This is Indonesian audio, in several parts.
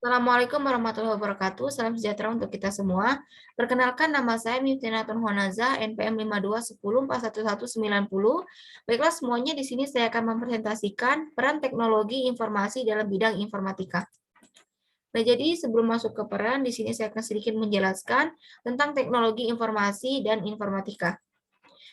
Assalamualaikum warahmatullahi wabarakatuh. Salam sejahtera untuk kita semua. Perkenalkan, nama saya Miftinatun Honaza, NPM 5210411190. Baiklah semuanya, di sini saya akan mempresentasikan peran teknologi informasi dalam bidang informatika. Nah, jadi sebelum masuk ke peran, di sini saya akan sedikit menjelaskan tentang teknologi informasi dan informatika.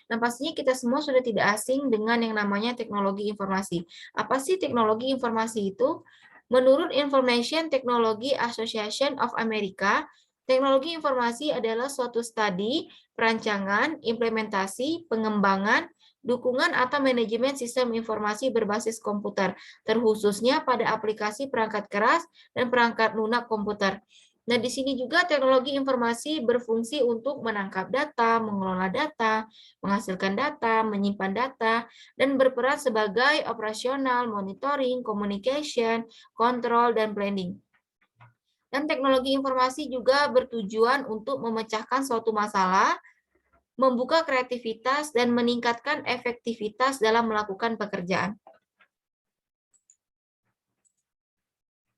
Nah, pastinya kita semua sudah tidak asing dengan yang namanya teknologi informasi. Apa sih teknologi informasi itu? Menurut Information Technology Association of America, teknologi informasi adalah suatu studi, perancangan, implementasi, pengembangan, dukungan atau manajemen sistem informasi berbasis komputer, terkhususnya pada aplikasi perangkat keras dan perangkat lunak komputer. Nah, di sini juga teknologi informasi berfungsi untuk menangkap data, mengelola data, menghasilkan data, menyimpan data, dan berperan sebagai operasional, monitoring, communication, kontrol, dan planning. Dan teknologi informasi juga bertujuan untuk memecahkan suatu masalah, membuka kreativitas, dan meningkatkan efektivitas dalam melakukan pekerjaan.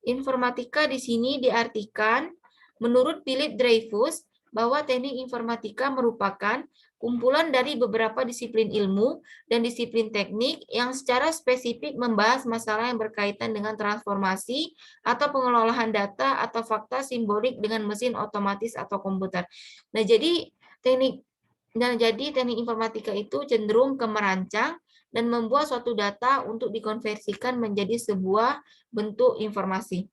Informatika di sini diartikan, menurut Philip Dreyfus, bahwa teknik informatika merupakan kumpulan dari beberapa disiplin ilmu dan disiplin teknik yang secara spesifik membahas masalah yang berkaitan dengan transformasi atau pengelolaan data atau fakta simbolik dengan mesin otomatis atau komputer. Nah, jadi teknik informatika itu cenderung ke merancang dan membuat suatu data untuk dikonversikan menjadi sebuah bentuk informasi.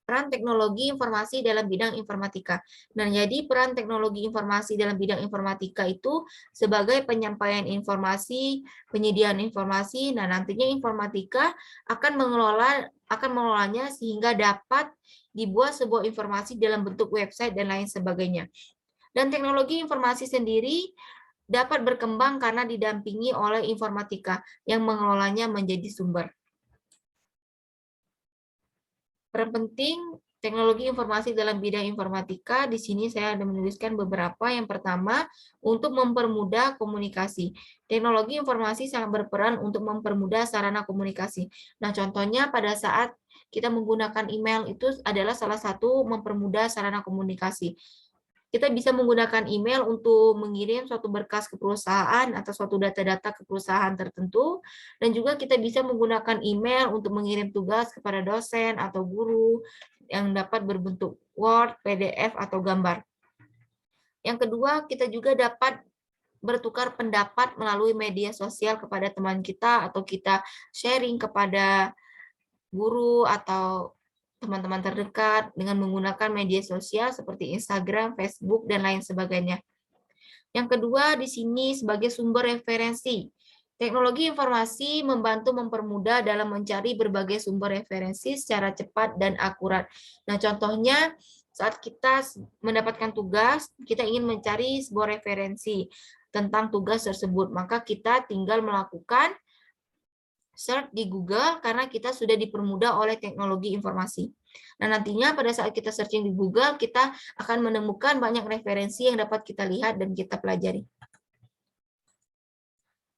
Peran teknologi informasi dalam bidang informatika. Nah, jadi peran teknologi informasi dalam bidang informatika itu sebagai penyampaian informasi, penyediaan informasi. Nah, nantinya informatika akan mengelolanya sehingga dapat dibuat sebuah informasi dalam bentuk website dan lain sebagainya. Dan teknologi informasi sendiri dapat berkembang karena didampingi oleh informatika yang mengelolanya menjadi sumber. Peran penting teknologi informasi dalam bidang informatika, di sini saya ada menuliskan beberapa. Yang pertama, untuk mempermudah komunikasi. Teknologi informasi sangat berperan untuk mempermudah sarana komunikasi. Nah, contohnya pada saat kita menggunakan email itu adalah salah satu mempermudah sarana komunikasi. Kita bisa menggunakan email untuk mengirim suatu berkas ke perusahaan atau suatu data-data ke perusahaan tertentu, dan juga kita bisa menggunakan email untuk mengirim tugas kepada dosen atau guru yang dapat berbentuk Word, PDF, atau gambar. Yang kedua, kita juga dapat bertukar pendapat melalui media sosial kepada teman kita, atau kita sharing kepada guru atau teman-teman terdekat dengan menggunakan media sosial seperti Instagram, Facebook, dan lain sebagainya. Yang kedua, di sini sebagai sumber referensi. Teknologi informasi membantu mempermudah dalam mencari berbagai sumber referensi secara cepat dan akurat. Nah, contohnya saat kita mendapatkan tugas, kita ingin mencari sebuah referensi tentang tugas tersebut, maka kita tinggal melakukan search di Google karena kita sudah dipermudah oleh teknologi informasi. Nah, nantinya pada saat kita searching di Google, kita akan menemukan banyak referensi yang dapat kita lihat dan kita pelajari.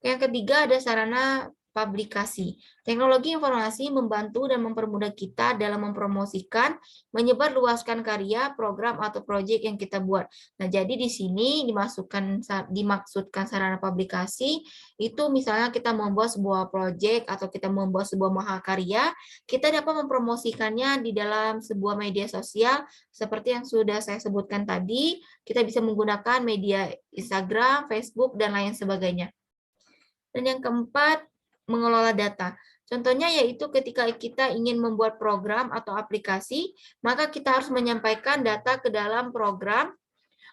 Yang ketiga ada sarana publikasi. Teknologi informasi membantu dan mempermudah kita dalam mempromosikan, menyebarluaskan karya, program, atau proyek yang kita buat. Nah, jadi di sini dimaksudkan sarana publikasi, itu misalnya kita membuat sebuah proyek atau kita membuat sebuah mahakarya, kita dapat mempromosikannya di dalam sebuah media sosial, seperti yang sudah saya sebutkan tadi, kita bisa menggunakan media Instagram, Facebook, dan lain sebagainya. Dan yang keempat, mengelola data. Contohnya yaitu ketika kita ingin membuat program atau aplikasi, maka kita harus menyampaikan data ke dalam program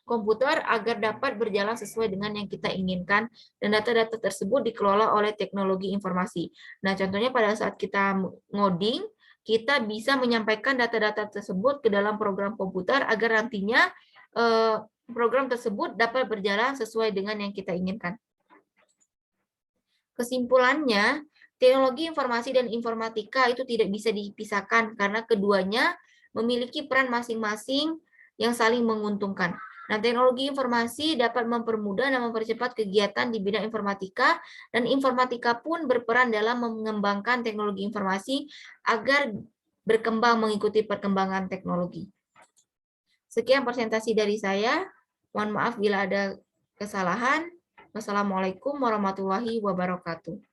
komputer agar dapat berjalan sesuai dengan yang kita inginkan, dan data-data tersebut dikelola oleh teknologi informasi. Nah, contohnya pada saat kita ngoding, kita bisa menyampaikan data-data tersebut ke dalam program komputer agar nantinya program tersebut dapat berjalan sesuai dengan yang kita inginkan. Kesimpulannya, teknologi informasi dan informatika itu tidak bisa dipisahkan karena keduanya memiliki peran masing-masing yang saling menguntungkan. Nah, teknologi informasi dapat mempermudah dan mempercepat kegiatan di bidang informatika, dan informatika pun berperan dalam mengembangkan teknologi informasi agar berkembang mengikuti perkembangan teknologi. Sekian presentasi dari saya. Mohon maaf bila ada kesalahan. Wassalamualaikum warahmatullahi wabarakatuh.